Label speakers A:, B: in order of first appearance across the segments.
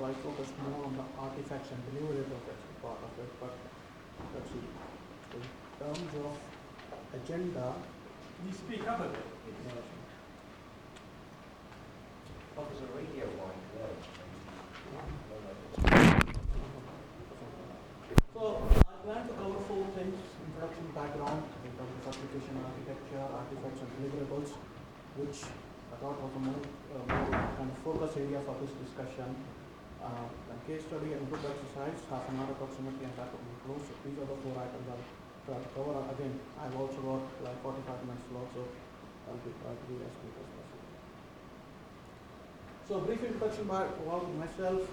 A: I focused more on the artifacts and deliverables as part of it. But let's see. In terms of agenda,
B: Can you speak up a bit?
C: Oh, there's a radio line there.
A: so I plan to cover 4 things: introduction, background, in terms of application architecture, artifacts and deliverables, which I thought was a more kind of focus area for this discussion. And case study and group exercise, half an hour approximately, and that will be close. So these are the 4 items I'll try to cover. Again, I've also got like 45 minutes slot, so I'll be trying to be as quick as possible. So brief introduction about myself.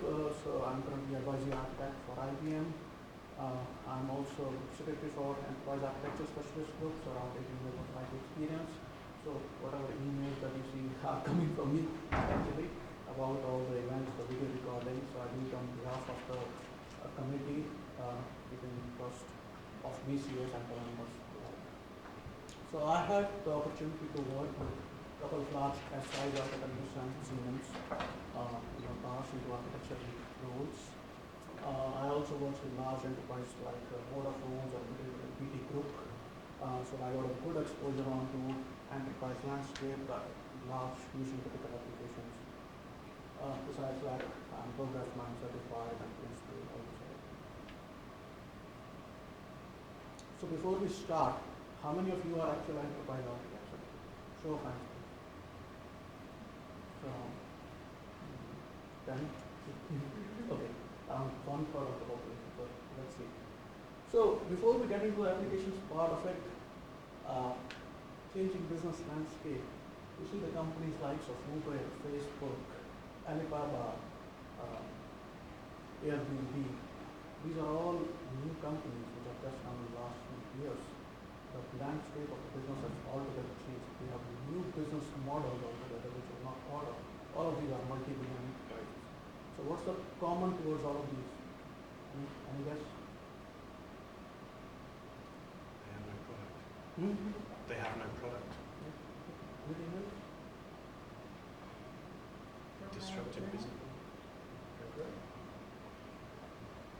A: So I'm currently advising architect for IBM. I'm also secretary for Enterprise Architecture Specialist Group, so around 18 years of life experience. So whatever emails that you see are coming from me actually about all the events, the video recording. So I do it on behalf of the committee within trust of BCS and the members. So I had the opportunity to work with a couple of large SIs, Alcatel-Lucent, Siemens, past into architecture roles. I also worked with large enterprises like Vodafone or BT Group. So I got a good exposure onto enterprise landscape, large mission critical applications. Besides that, I'm program certified and principal also. So before we start, how many of you are actual enterprise architects? Show of hands. So, 10? Okay, one part of the population, so let's see. So before we get into the applications part of it, changing business landscape, you see the companies likes of Uber, Facebook, Alibaba, Airbnb. These are all new companies which have just come in the last few years. The landscape of the business has altogether changed. We have new business models altogether which are not order. All of these are multi-billion enterprises. So what's the common towards all of these? Any guess?
B: They have no product. They have no product.
A: Anything else?
B: Disruptive business.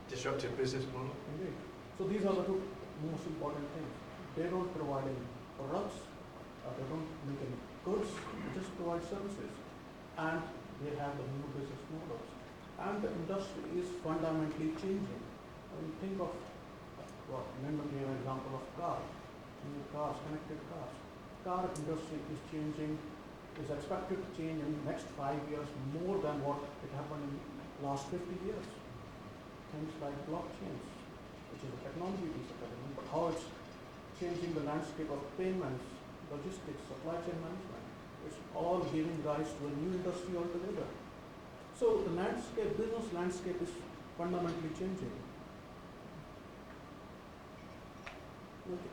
B: Disruptive business model.
A: Indeed. So these are the 2 most important things. They don't provide any products, they don't make any goods, they just provide services. And they have the new business models. And the industry is fundamentally changing. I mean, think of remember gave an example of cars, new cars, connected cars. Car industry is changing, is expected to change in the next 5 years more than what it happened in the last 50 years. Things like blockchains, which is a technology piece of it, but how it's changing the landscape of payments, logistics, supply chain management. It's all giving rise to a new industry altogether. So the landscape, business landscape is fundamentally changing. Okay.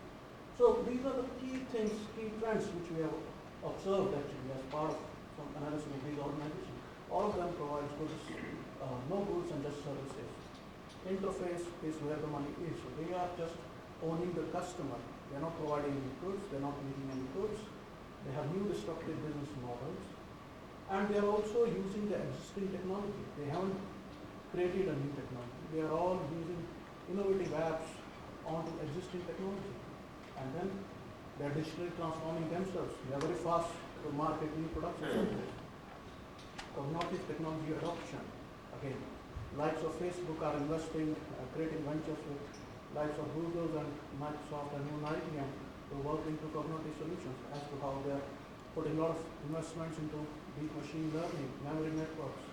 A: So these are the key things, key trends which we have observed actually as part of some analysis of these organizations. All of them provide goods, no goods and just services. Interface is where the money is. So they are just owning the customer. They are not providing any goods, they are not making any goods. They have new disruptive business models. And they are also using the existing technology. They haven't created a new technology. They are all using innovative apps onto existing technology. And then they are digitally transforming themselves. They are very fast to market new products and services. Cognitive technology adoption. Again, likes of Facebook are investing, creating ventures with likes of Google and Microsoft and even IBM to work into cognitive solutions as to how they are putting a lot of investments into deep machine learning, memory networks.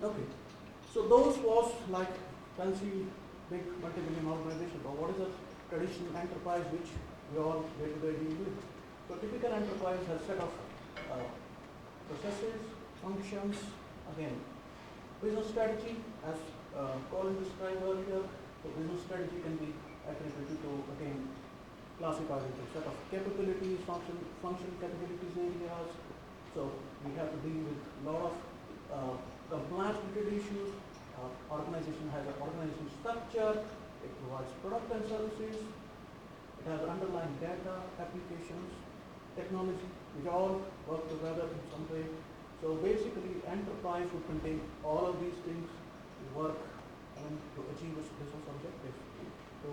A: Okay. So those was like fancy big multi-billion organization. But what is a traditional enterprise which we all day-to-day deal with? So typical enterprise has set of processes, functions, again, business strategy, as Colin described earlier. So business strategy can be attributed to, again, classified into a set of capabilities, function capabilities areas. So we have to deal with a lot of compliance-related issues. Organization has an organization structure. It provides product and services. It has underlying data, applications, technology, which all work together in some way. So basically, enterprise would contain all of these things to work and to achieve its business objectives, to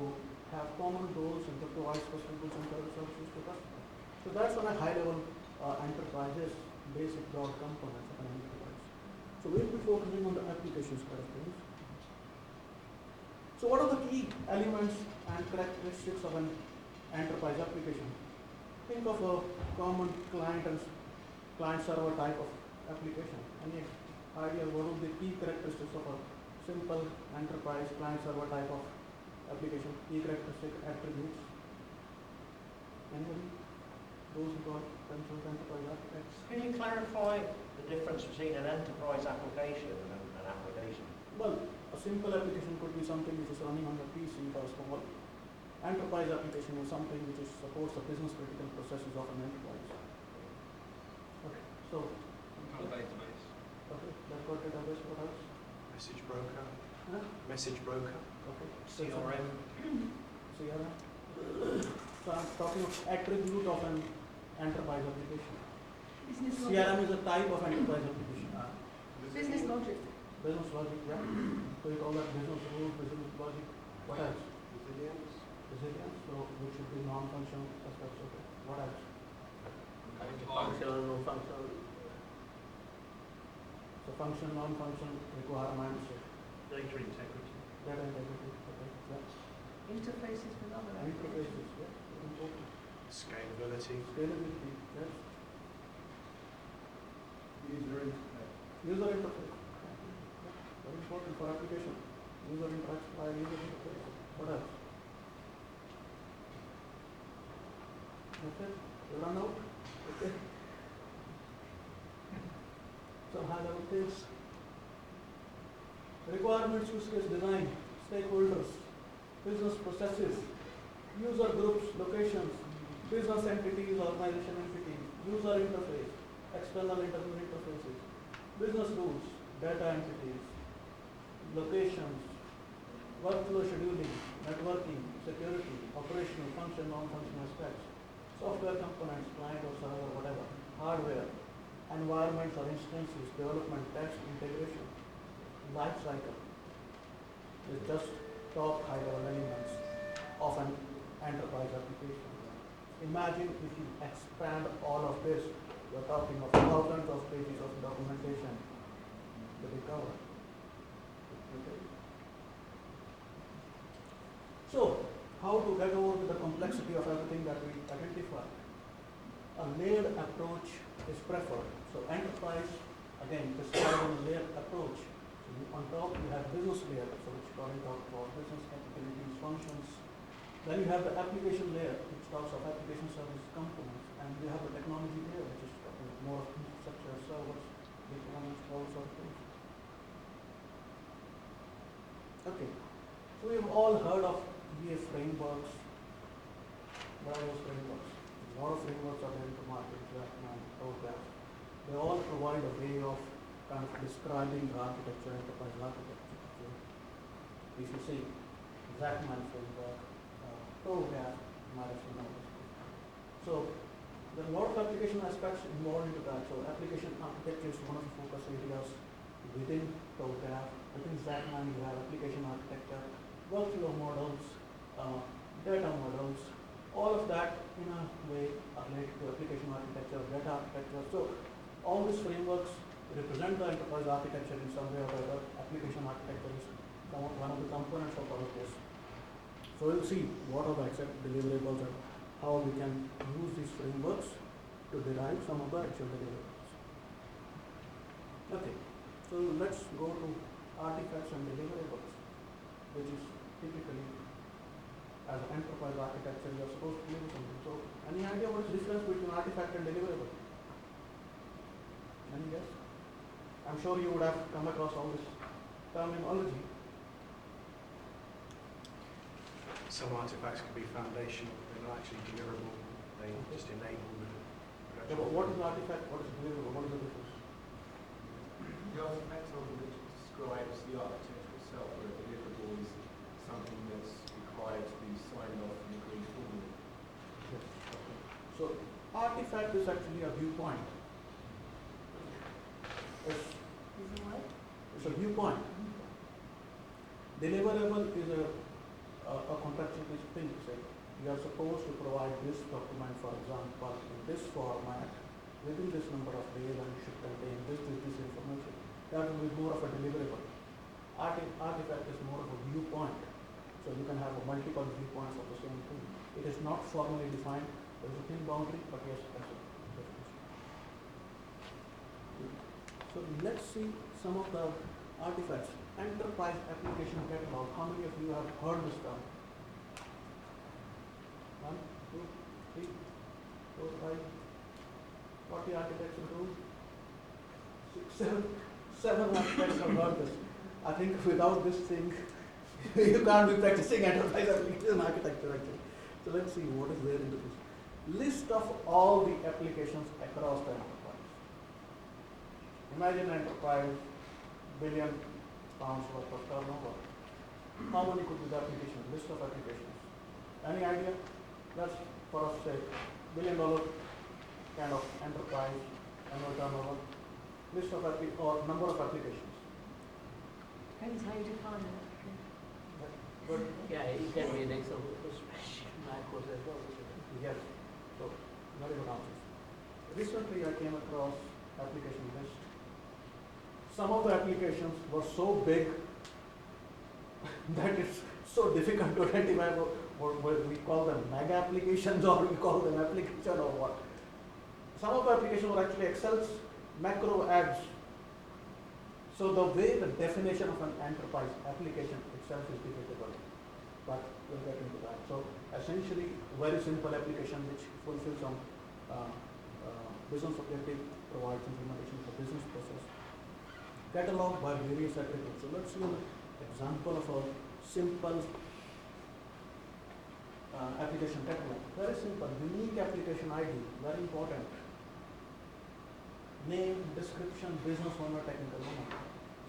A: have common goals and to provide specific goods and services to customers. So that's on a high level enterprises, basic broad components of an enterprise. So we'll be focusing on the applications side of things. So what are the key elements and characteristics of an enterprise application? Think of a common client and client-server type of application. Any idea what would be key characteristics of a simple enterprise client-server type of application? Key characteristic attributes. Anybody? Those who got themselves enterprise architects.
C: Can you clarify the difference between an enterprise application and an application?
A: Well, a simple application could be something which is running on a PC or small. Enterprise application is something which supports the business critical processes of an enterprise. Okay, so.
D: Database.
A: Okay, that's got database. What else?
B: Message broker.
A: Huh?
B: Message broker.
A: Okay.
C: CRM.
A: CRM. So I'm talking of attribute of an enterprise application.
E: Business logic.
A: CRM is a type of enterprise application.
E: Business logic.
A: Business logic, yeah. So you call that business rules, business logic. What else?
C: Resilience.
A: Resilience, so which should be non-functional aspects of it. What else?
D: Functional, non-functional.
A: So function, non-function requirements,
B: Data integrity.
A: data integrity, okay, yeah.
E: Interfaces with other
A: Interfaces, yes, very important.
B: Scalability.
A: Scalability, yes.
C: User interface.
A: User interface, yeah. Very important for application. User interaction by user interface. What else? That's it? You run out? Okay. So high level things. Requirements, use case design, stakeholders, business processes, user groups, locations, business entities, organization entities, user interface, external internal interfaces, business rules, data entities, locations, workflow scheduling, networking, security, operational, function, non-functional aspects, software components, client or server, whatever, hardware, environments or instances, development, test, integration, life cycle. Is just top high level elements of an enterprise application. Imagine if you expand all of this, we're talking of thousands of pages of documentation to be covered. Okay. So, how to get over to the complexity of everything that we identify? A layered approach is preferred. So enterprise, again, described in a layered approach. So on top you have business layer, so which calling out for business capabilities, functions. Then you have the application layer, which talks of application service components, and you have the technology layer, which is talking more of infrastructure, servers, deployments, all sorts of things. Okay, so we have all heard of VA frameworks, various frameworks. A lot of frameworks are there in the market, Jackman, Progress. They all provide a way of kind of describing the architecture, enterprise architecture. So if you see Jackman framework, Progress, you might have seen all this. So there are a lot of application aspects involved into that. So application architecture is one of the focus areas within Progress. Within Jackman you have application architecture, workflow models, data models, all of that in a way are related to application architecture, data architecture. So all these frameworks represent the enterprise architecture in some way or other. Application architecture is one of the components of all of this. So we'll see what are the exact deliverables and how we can use these frameworks to derive some of the actual deliverables. Okay, so let's go to artifacts and deliverables, which is typically, as an enterprise architecture, you are supposed to deliver something. So, any idea what is the difference between artifact and deliverable? Any guess? I'm sure you would have come across all this terminology.
B: Some artifacts can be foundational, they're not actually deliverable, they just enable the
A: Yeah, but what is artifact? What is deliverable? What is the difference?
F: The artifact on which describes the architecture itself, where a deliverable is something that's required to be signed off and agreed formally.
A: Yes. Okay. So, artifact artifact is actually a viewpoint. It's,
E: Is it what?
A: it's a viewpoint. Deliverable is a contractual thing to say. You are supposed to provide this document, for example, in this format, within this number of days, and it should contain this information. That will be more of a deliverable. Artifact is more of a viewpoint. So you can have multiple viewpoints of the same thing. It is not formally defined. There is a thin boundary, but yes, that's a definition. So let's see some of the artifacts. Enterprise application catalog. How many of you have heard this term? 1, 2, 3, 4, 5, 40 architects in the room. 6, 7 architects have heard this. I think without this thing, you can't be practicing enterprise application architecture actually. So let's see what is there into this. List of all the applications across the enterprise. Imagine enterprise, billion pounds worth of turnover. How many could be the applications? List of applications. Any idea? Let's for us say $1 billion kind of enterprise annual turnover. List of or number of applications.
E: Depends how you define it.
A: But
D: Yeah, it can be an Excel spreadsheet, macros as well.
A: yes, so very good answers. Recently I came across application list. Some of the applications were so big that it's so difficult to identify what we call them mega applications or we call them application or what. Some of the applications were actually Excel's macro ads. So the way the definition of an enterprise application itself is debatable, but we'll get into that. So essentially, very simple application which fulfills some business objective, provides implementation for business process. Catalog by various attributes. So let's see an example of a simple application catalog. Very simple, unique application ID, very important. Name, description, business owner, technical owner.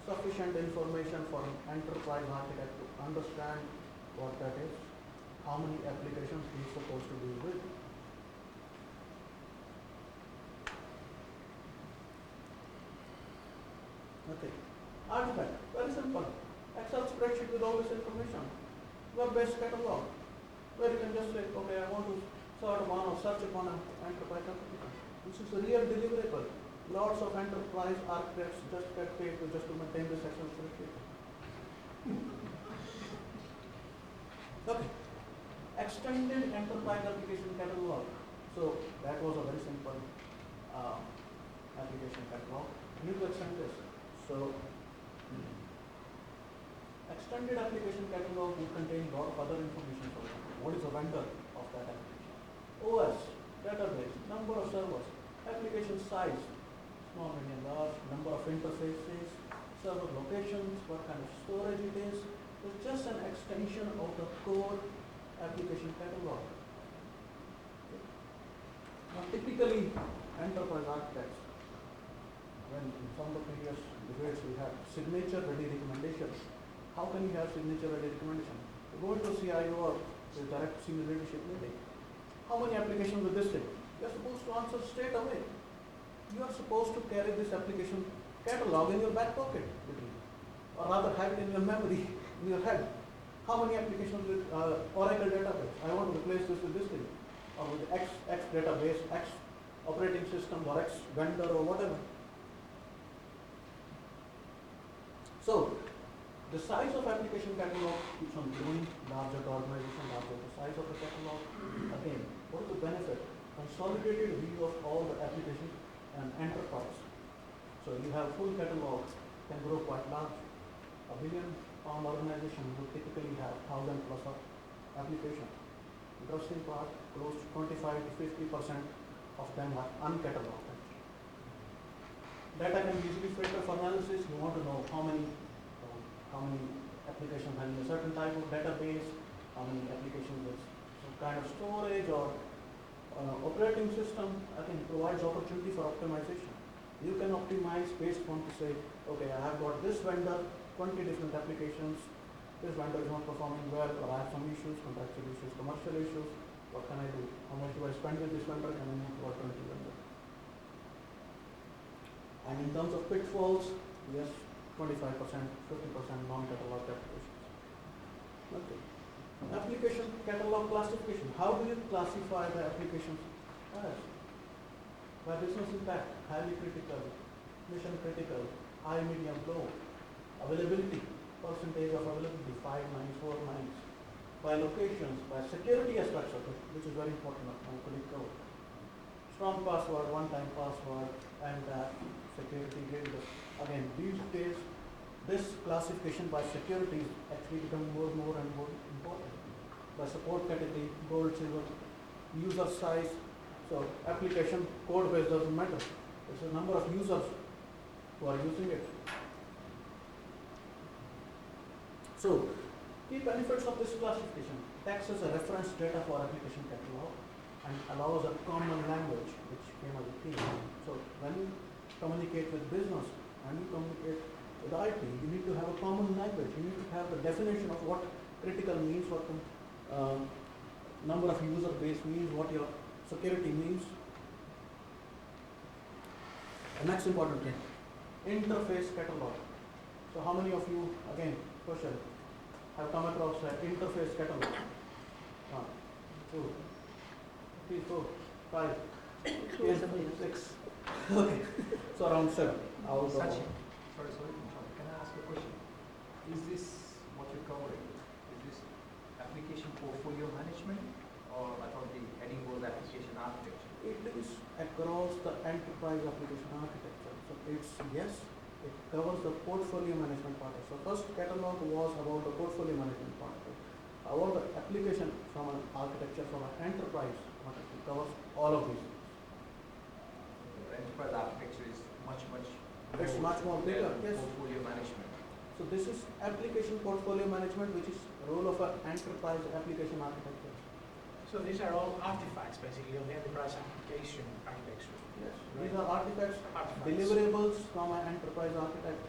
A: Sufficient information for an enterprise architect to understand what that is, how many applications he is supposed to deal with. Okay. Artifact, very simple. Excel spreadsheet with all this information. Web-based catalog, where you can just say, okay, I want to sort one or search upon an enterprise application. This is a real deliverable. Lots of enterprise architects just get paid to maintain this Excel spreadsheet. Okay. Extended enterprise application catalog. So that was a very simple application catalog. We need to extend this. So extended application catalog will contain a lot of other information. For example, what is the vendor of that application? OS, database, number of servers, application size, small, medium, large, number of interfaces, server locations, what kind of storage it is. It's just an extension of the core application catalog. Okay. Now typically enterprise architects, when in some of the previous debates we have signature ready recommendation. How can you have signature ready recommendation? You go into CIO or the direct senior leadership meeting. How many applications with this thing? You are supposed to answer straight away. You are supposed to carry this application catalog in your back pocket with you, or rather have it in your memory, in your head. How many applications with Oracle database? I want to replace this with this thing, or with X database, X operating system, or X vendor, or whatever. So, the size of application catalog keeps on growing, larger the organization, larger the size of the catalog. Again, what is the benefit? Consolidated view of all the applications and enterprise. So you have full catalog, can grow quite large. A £1 billion organization would typically have 1,000 plus of applications. Interesting part, close to 25 to 50% of them are uncatalogued. Data can be easily filtered for analysis. You want to know how many applications having a certain type of database, how many applications with some kind of storage or operating system. I think provides opportunity for optimization. You can optimize based on to say, okay, I have got this vendor, 20 different applications. This vendor is not performing well, or I have some issues, contractual issues, commercial issues. What can I do? How much do I spend with this vendor? Can I move to alternative vendor? And in terms of pitfalls, yes, 25%, 50% non-catalog applications. Okay. Application catalog classification. How do you classify the applications as? By business impact, highly critical, mission critical, high, medium, low. Availability, percentage of availability, 5 nines, 4 nines. By locations, by security aspects of it, which is very important, my colleague covered. Strong password, one-time password, and security data. Again, these days, this classification by security is actually becoming more and more important. By support category, gold, silver, user size. So application code base doesn't matter. It's the number of users who are using it. So key benefits of this classification: it acts as a reference data for application catalog and allows a common language, which came as a theme. So when you communicate with business and you communicate with IT, you need to have a common language. You need to have the definition of what critical means, what number of user base means, what your security means. The next important thing, interface catalog. So how many of you, again, question, have come across an interface catalog? 1, 2, 3, 4, 5, 6. Okay, so around 7.
F: Sachin, sorry, can I ask a question? Is this what you're covering? Is this application portfolio management, or I thought the heading was application architecture?
A: It is across the enterprise application architecture. So it's, yes, it covers the portfolio management part. So first catalog was about the portfolio management part. However, the application from an architecture, from an enterprise part, it covers all of these.
F: The enterprise architecture is much
A: It's much more bigger,
F: than
A: yes.
F: portfolio management.
A: So this is application portfolio management, which is role of an enterprise application architecture.
B: So these are all artifacts basically of the enterprise application architecture.
A: Yes. These are artifacts,
B: Artifacts.
A: deliverables from an enterprise architect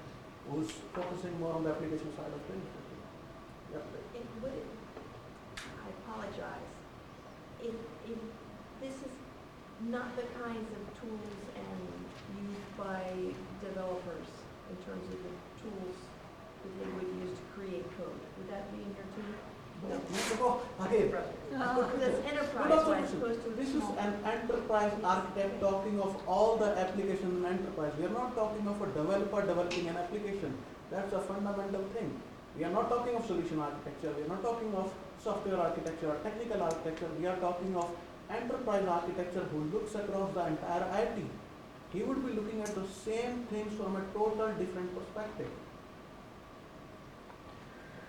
A: who's focusing more on the application side of things. Yep.
E: I apologize. If this is not the kinds of tools and used by developers in terms of the tools that they would use to create code, would that be in here too?
A: Okay.
E: That's enterprise,
A: No,
E: as opposed to
A: this is
E: small.
A: an enterprise architect talking of all the applications in enterprise. We are not talking of a developer developing an application. That's a fundamental thing. We are not talking of solution architecture. We are not talking of software architecture or technical architecture. We are talking of enterprise architecture who looks across the entire IT. He would be looking at the same things from a total different perspective.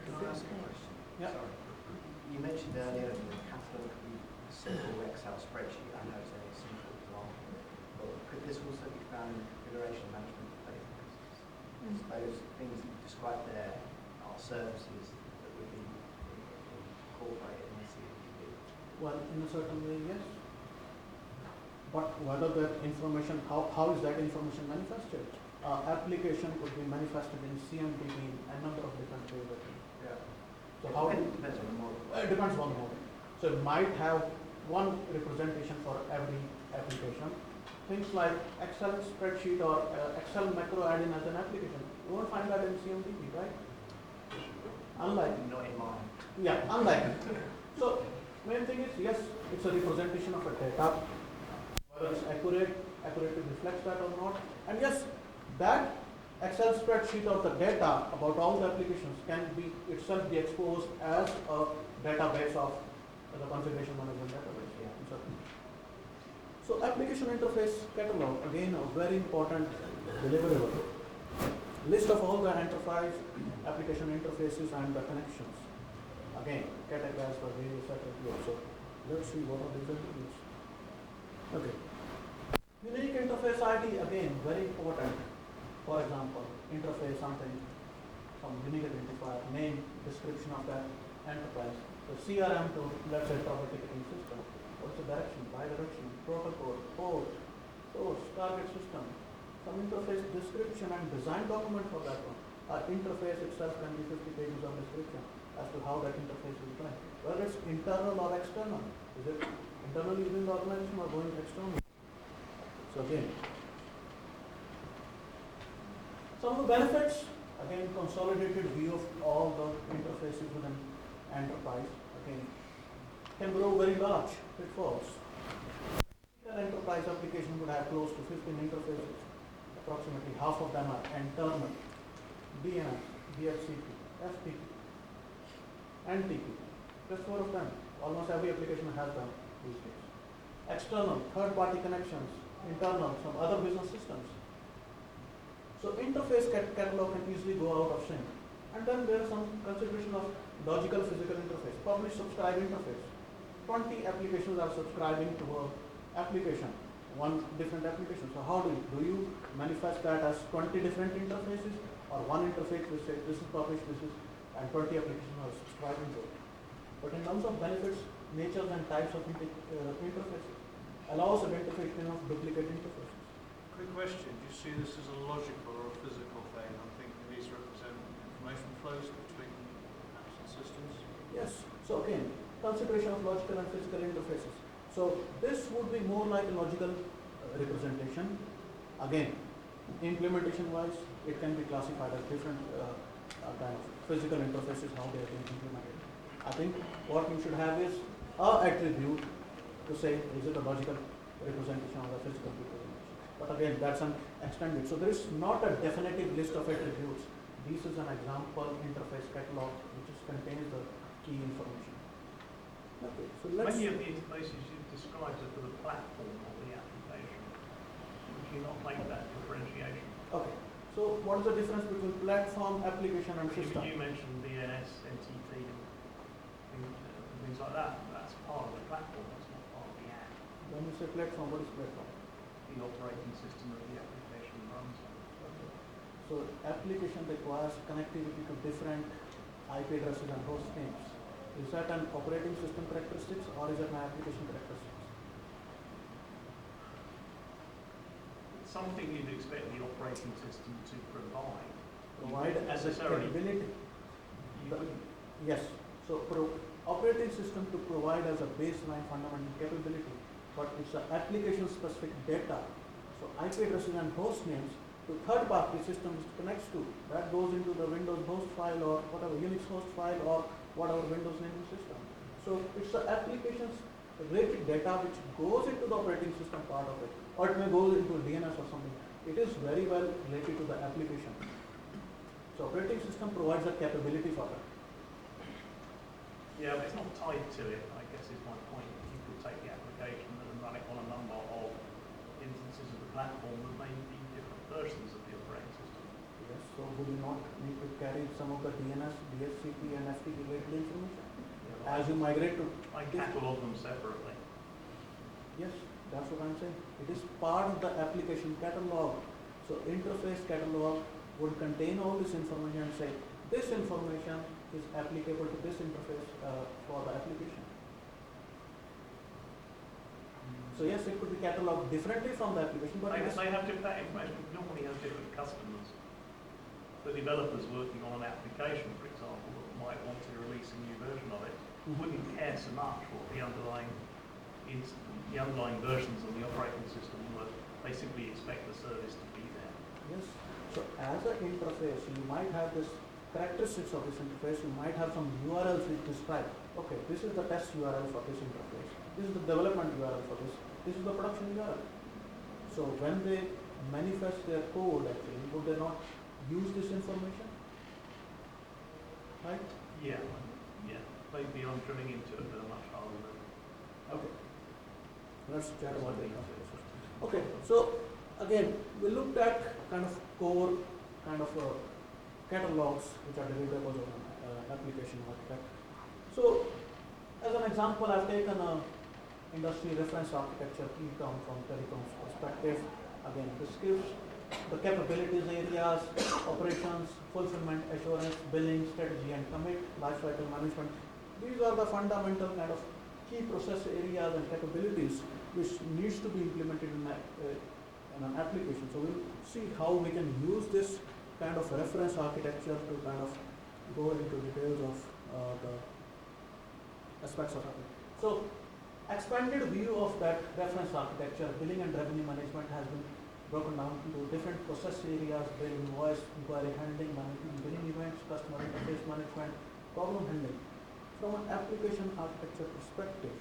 C: Can I ask a question?
A: Yeah.
C: Sorry. You mentioned earlier that the catalog could be a simple Excel spreadsheet. I know it's only a simple example, but could this also be found in configuration management databases? Those things that you described there are services that would be incorporated in the CMDB.
A: Well, in a certain way, yes. But whether that information, how is that information manifested? Application could be manifested in CMDB in a number of different ways.
F: Yeah.
A: So how?
C: Depends on the model.
A: It depends on the model. So it might have one representation for every application. Things like Excel spreadsheet or Excel macro add-in as an application. You won't find that in CMDB, right? Unlike.
C: Not in mine.
A: Yeah, unlike. So main thing is, yes, it's a representation of a data. Whether it's accurately reflects that or not. And yes, that Excel spreadsheet of the data about all the applications can be itself be exposed as a database of the configuration management database.
C: Yeah.
A: So application interface catalog, again a very important deliverable. List of all the enterprise application interfaces and the connections. Again, categorized for various attributes. So let's see what are these attributes. Okay. Unique interface ID, again, very important. For example, interface something, some unique identifier, name, description of that enterprise. So CRM to, let's say, proper ticketing system. What's the direction, bi-direction, protocol, port, source, target system. Some interface description and design document for that one. Interface itself can be 50 pages of description. as to how that interface is done. Whether it's internal or external. Is it internally within the organization or going external? So again, some of the benefits, again, consolidated view of all the interfaces within enterprise, again, can grow very large pitfalls. An enterprise application would have close to 15 interfaces. Approximately half of them are internal. DNS, DHCP, FTP, and TP. Just 4 of them. Almost every application has them these days. External, third-party connections, internal, some other business systems. So interface catalog can easily go out of sync. And then there is some consideration of logical physical interface, publish subscribe interface. 20 applications are subscribing to a application, one different application. So how do you manifest that as 20 different interfaces, or one interface which says this is published, this is, and 20 applications are subscribing to it. But in terms of benefits, natures and types of interfaces allows identification of duplicate interfaces.
G: Quick question, do you see this as a logical or a physical thing? I'm thinking these represent information flows between apps and systems.
A: Yes. So again, consideration of logical and physical interfaces. So this would be more like a logical representation. Again, implementation-wise, it can be classified as different kind of physical interfaces, how they are being implemented. I think what you should have is a attribute to say, is it a logical representation or a physical representation? But again, that's an extended. So there is not a definitive list of attributes. This is an example interface catalog which contains the key information. Okay, so let's.
H: Many of the interfaces you've described are for the platform or the application. Would you not make that differentiation?
A: Okay, so what is the difference between platform, application, and system?
H: You mentioned DNS, NTP, and things like that. That's part of the platform, that's not part of the app.
A: When you say platform, what is platform?
H: The operating system that the application runs on.
A: Okay. So application requires connectivity to different IP addresses and host names. Is that an operating system characteristics or is it an application characteristics?
H: It's something you'd expect the operating system to provide.
A: Provide as a capability.
H: You wouldn't.
A: Yes. So operating system to provide as a baseline fundamental capability, but it's an application specific data. So IP addresses and host names to third party systems it connects to. That goes into the Windows host file or whatever Unix host file or whatever Windows naming system. So it's the applications related data which goes into the operating system part of it, or it may go into DNS or something. It is very well related to the application. So operating system provides a capability for that.
H: Yeah, but it's not tied to it, I guess is my point. You could take the application and run it on a number of instances of the platform that may be different versions of the operating system.
A: Yes, so would you not need to carry some of the DNS, DHCP and FTP related information as you migrate to?
H: I catalog them separately.
A: Yes, that's what I'm saying. It is part of the application catalog. So interface catalog would contain all this information and say, this information is applicable to this interface for the application. So yes, it could be cataloged differently from the application, but yes.
H: They have that information normally has different customers. The developers working on an application, for example, that might want to release a new version of it, wouldn't care so much what the underlying versions of the operating system were. They simply expect the service to be there.
A: Yes. So as an interface, you might have this characteristics of this interface. You might have some URLs which describe, okay, this is the test URL for this interface. This is the development URL for this. This is the production URL. So when they manifest their code, actually, would they not use this information? Right?
H: Yeah. Maybe I'm drilling into it at a much harder level.
A: Okay. Let's chat about the interface. Okay. So again, we looked at kind of core kind of catalogs which are derived of application architect. So as an example, I've taken a industry reference architecture ECOM from telecom's perspective. Again, this gives the capabilities areas, operations, fulfillment, assurance, billing, strategy and commit, lifecycle management. These are the fundamental kind of key process areas and capabilities which needs to be implemented in an application. So we'll see how we can use this kind of reference architecture to kind of go into details of the aspects of it. So, expanded view of that reference architecture, billing and revenue management has been broken down into different process areas: bill, invoice, inquiry handling, management, billing events, customer interface management, problem handling. From an application architecture perspective,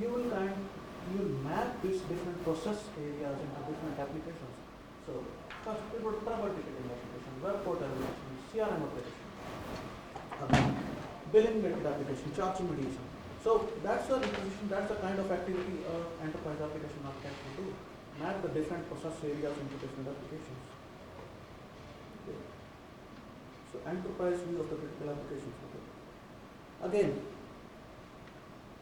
A: you will map these different process areas into different applications. So, first we would travel ticketing application, web portal application, CRM application, billing related application, charging mediation. So that's the requisition, that's the kind of activity enterprise application architect will do. Map the different process areas into different applications. Okay. So enterprise view of the critical applications. Okay. Again,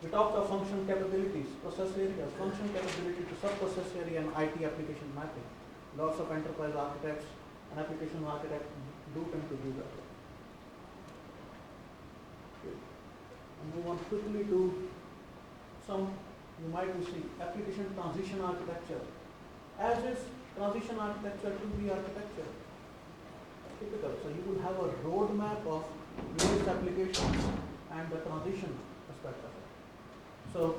A: we talked of function capabilities, process areas, function capability to sub-process area and IT application mapping. Lots of enterprise architects and application architects do tend to do that. Okay. And move on quickly to some, you might see, application transition architecture. As is transition architecture to the architecture. Typical. So you will have a roadmap of various applications and the transition aspect of it. So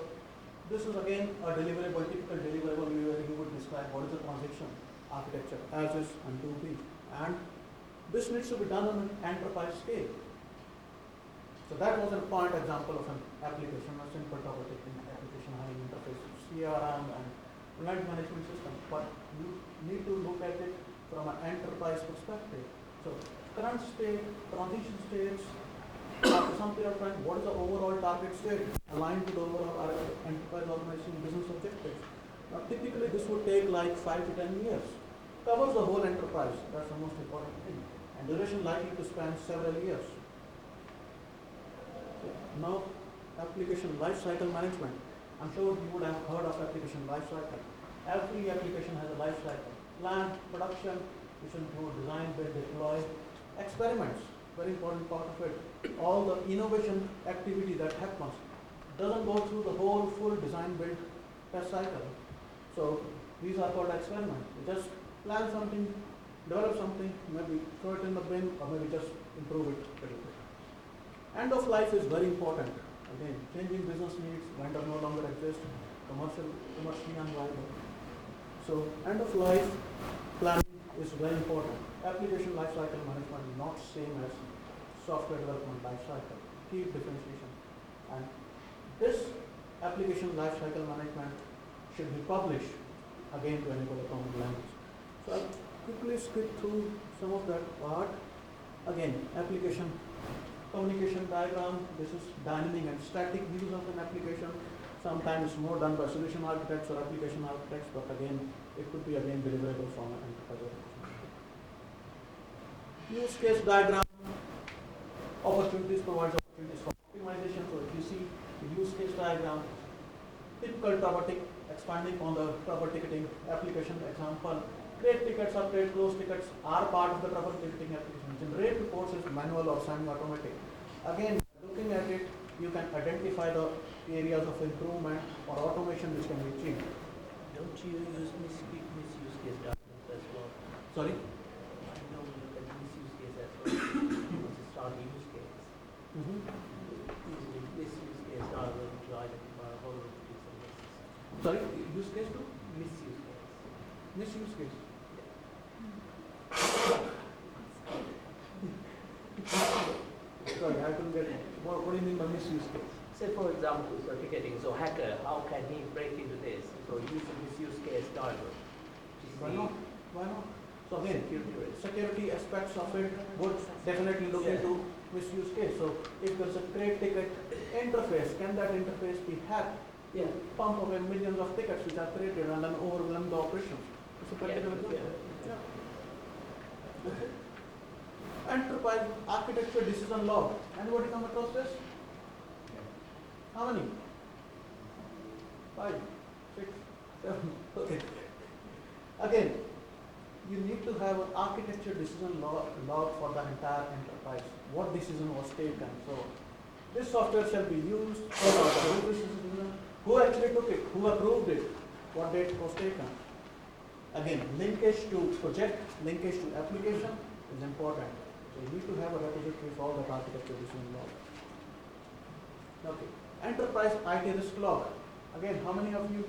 A: this is again a deliverable, typical deliverable where you would describe what is the transition architecture as is and to be. And this needs to be done on an enterprise scale. So that was a point example of an application, a simple topic application having interface with CRM and event management system. But you need to look at it from an enterprise perspective. So current state, transition states, after some period of time, what is the overall target state aligned to the overall enterprise organization business objectives? Now typically this would take like 5 to 10 years. Covers the whole enterprise, that's the most important thing. And duration likely to span several years. Now, application lifecycle management. I'm sure you would have heard of application lifecycle. Every application has a lifecycle. Plan, production, which include design, build, deploy, experiments, very important part of it. All the innovation activity that happens doesn't go through the whole full design, build, test cycle. So these are called experiments. You just plan something, develop something, maybe throw it in the bin, or maybe just improve it a little bit. End of life is very important. Again, changing business needs, vendor no longer exists, commercially unviable. So end of life planning is very important. Application lifecycle management is not same as software development lifecycle. Key differentiation. And this application lifecycle management should be published again to enable a common language. So I'll quickly skip through some of that part. Again, application communication diagram. This is dynamic and static views of an application. Sometimes more done by solution architects or application architects, but again, it could be again deliverable from an enterprise application. Use case diagram. Opportunities provides opportunities for optimization. So if you see the use case diagram, typical topic expanding on the trouble ticketing application example. Create tickets, update, close tickets are part of the trouble ticketing application. Generate reports is manual or semi-automatic. Again, looking at it, you can identify the areas of improvement or automation which can be achieved.
D: Don't you use misuse case documents as well?
A: Sorry?
D: I know you look at misuse case as well. Once you start the use case. Usually misuse case are going to identify vulnerabilities and risks.
A: Sorry, use case to?
D: Misuse case.
A: Misuse case. Sorry, I couldn't get it. What do you mean by misuse case?
D: Say for example, so ticketing, so hacker, how can he break into this? So use a misuse case diagram.
A: Why not? Why not? So again,
D: Security risk.
A: security aspects of it would definitely look into misuse case. So if there's a create ticket interface, can that interface be hacked?
D: Yeah.
A: Pump away millions of tickets which are created and then overwhelm the operations. It's a practical example.
D: Yeah.
A: Yeah. Okay. Enterprise architecture decision log. Anybody come across this? How many? 5, 6, 7. Okay. Again, you need to have an architecture decision log for the entire enterprise. What decision was taken? So this software shall be used. Who actually took it? Who approved it? What date was taken? Again, linkage to project, linkage to application is important. So you need to have a repository for all that architecture decision log. Okay. Enterprise IT risk log. Again, how many of you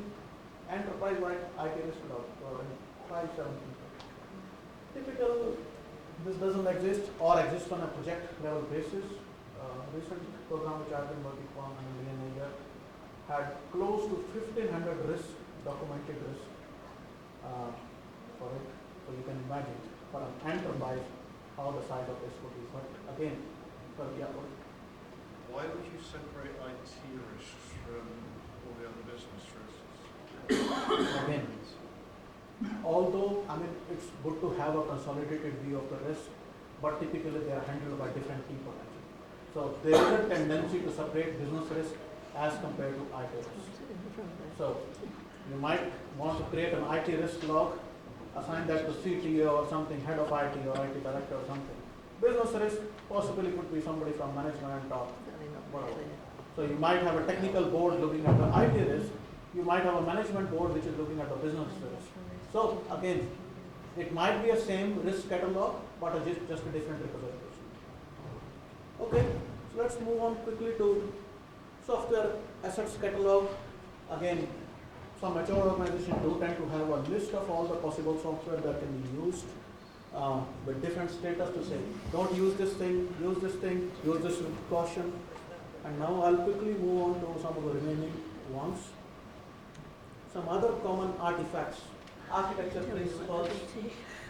A: enterprise-wide IT risk log? Or 5, 7 people. Typical, this doesn't exist or exists on a project level basis. Recent program which I've been working on in a year had close to 1,500 risk, documented risk for it. So you can imagine for an enterprise how the size of this would be. But again,
G: Why would you separate IT risks from all the other business risks?
A: again, although it's good to have a consolidated view of the risk, but typically they are handled by different people actually. So there is a tendency to separate business risk as compared to IT risk. So you might want to create an IT risk log, assign that to CTO or something, head of IT or IT director or something. Business risk possibly could be somebody from management or whatever. So you might have a technical board looking at the IT risk. You might have a management board which is looking at the business risk. So again, it might be a same risk catalog, but just a different representation. Okay, so let's move on quickly to software assets catalog. Again, some mature organizations do tend to have a list of all the possible software that can be used with different status to say, don't use this thing, use this thing, use this with caution. And now I'll quickly move on to some of the remaining ones. Some other common artifacts, architecture principles,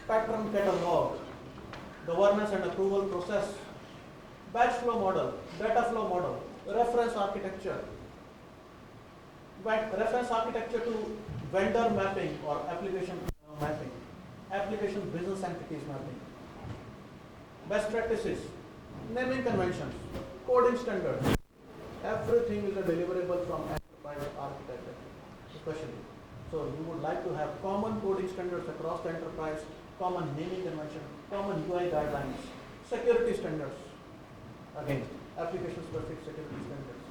A: pattern catalog, governance and approval process, batch flow model, data flow model, reference architecture, reference architecture to vendor mapping or application mapping, application business entities mapping, best practices, naming conventions, coding standards. Everything is a deliverable from enterprise architecture, especially. So you would like to have common coding standards across the enterprise, common naming convention, common UI guidelines, security standards. Again, application-specific security standards.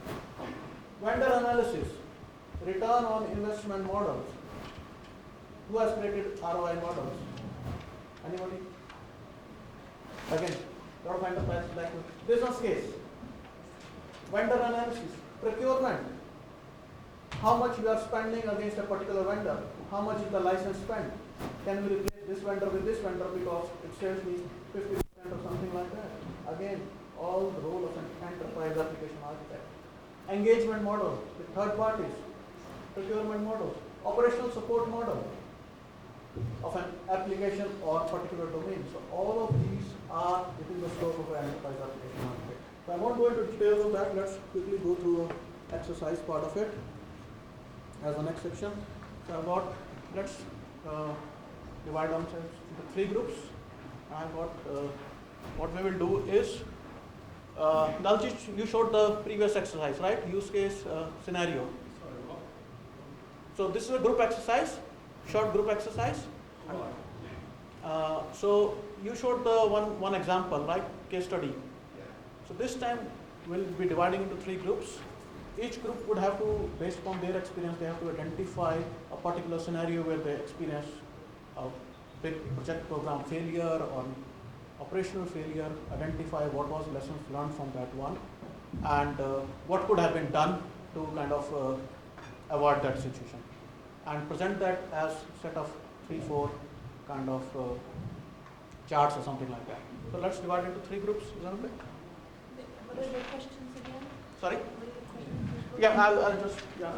A: Vendor analysis, return on investment models. Who has created ROI models? Anybody? Again, lot of enterprises like business case, vendor analysis, procurement. How much we are spending against a particular vendor? How much is the license spent? Can we replace this vendor with this vendor because it saves me 50% or something like that? Again, all the role of an enterprise application architect. Engagement model with third parties, procurement model, operational support model of an application or particular domain. So all of these are within the scope of an enterprise application architect. So I won't go into details of that. Let's quickly go through the exercise part of it as the next section. So let's divide ourselves into 3 groups. And what we will do is, Daljeet, you showed the previous exercise, right? Use case scenario.
G: Sorry, what?
A: So this is a group exercise, short group exercise. So you showed the one example, right? Case study.
G: Yeah.
A: So this time we'll be dividing into 3 groups. Each group would have to, based upon their experience, they have to identify a particular scenario where they experience a big project program failure or operational failure, identify what was lessons learned from that one, and what could have been done to kind of avoid that situation, and present that as set of 3-4 kind of charts or something like that. So let's divide into 3 groups. Is that okay?
E: What are the questions again?
A: Sorry?
E: What are the questions?
A: Yeah, I'll just, yeah.